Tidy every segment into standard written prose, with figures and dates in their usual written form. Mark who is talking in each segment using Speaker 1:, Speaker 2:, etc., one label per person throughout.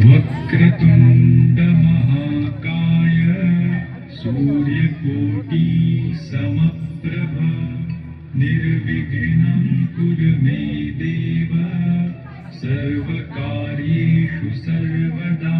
Speaker 1: वक्रतुंड महाकाय सूर्यकोटि समप्रभ निर्विघ्नं कुरु मे देव सर्वकार्येषु सर्वदा।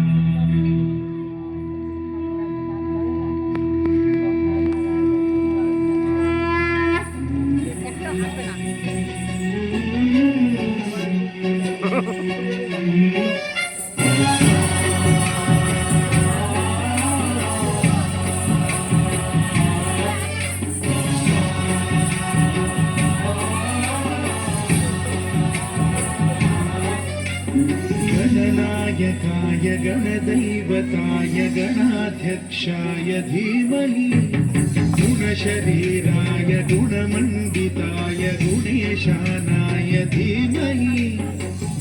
Speaker 1: गणनायकाय गणदैवताय गणाध्यक्षाय धीमहि गुणशरीराय गुणमण्डिताय गुणेशानाय धीमहि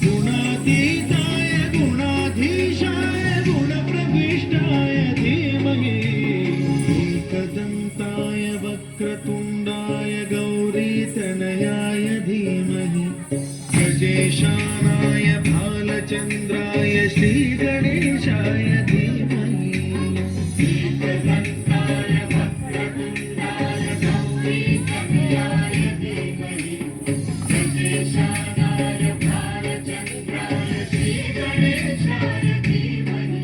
Speaker 1: गुणातीताय गुणाधीशाय गुणप्रविष्टाय धीमहि एकदन्ताय वक्रतुण्डाय गौरीतनयाय धीमहि गजेशानाय भालचन्द्राय श्रीगणेशाय धीमहि एकदन्ताय वक्रतुण्डाय गौरीतनयाय धीमहि गजेशानाय भालचन्द्राय श्रीगणेशाय धीमहि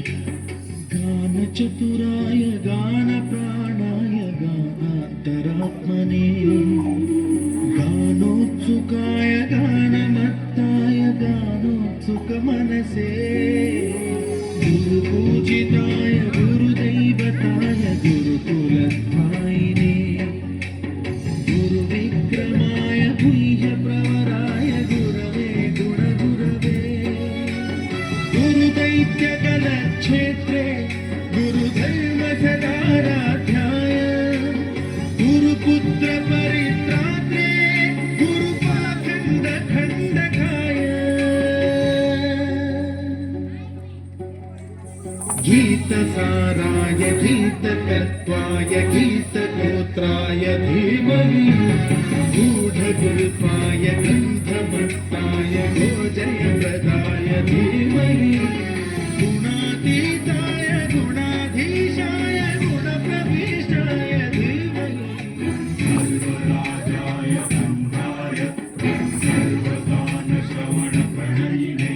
Speaker 1: गानचतुराय गानप्राणाय गानान्तरात्मने गानोत्सुकाय गानमत्ताय गानोत्सुकमनसे गुरुपूजिताय गुरुदैवताय गुरुकुलस्थायिने गुरुविक्रमाय गुह्यप्रवराय गुरवे गुणगुरवे गुरुदैत्यकलक्षेत्रे गुरुधर्मसदाराध्याय गुरुपुत्रपरित्रात्रे गीतसाराय गीततत्त्वाय गीतगोत्राय धीमहि गूढगुल्पाय गन्धमत्ताय गोजयप्रदाय धीमहि गुणातीताय गुणाधीशाय गुणप्रविष्टाय धीमहि सर्वराजाय ब्रह्माय सर्वदानश्रवणप्रणयिने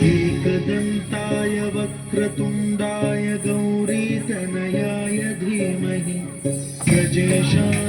Speaker 1: एकदन्ताय वक्रतुण्डाय गौरीतनयाय धीमहि गजेशानाय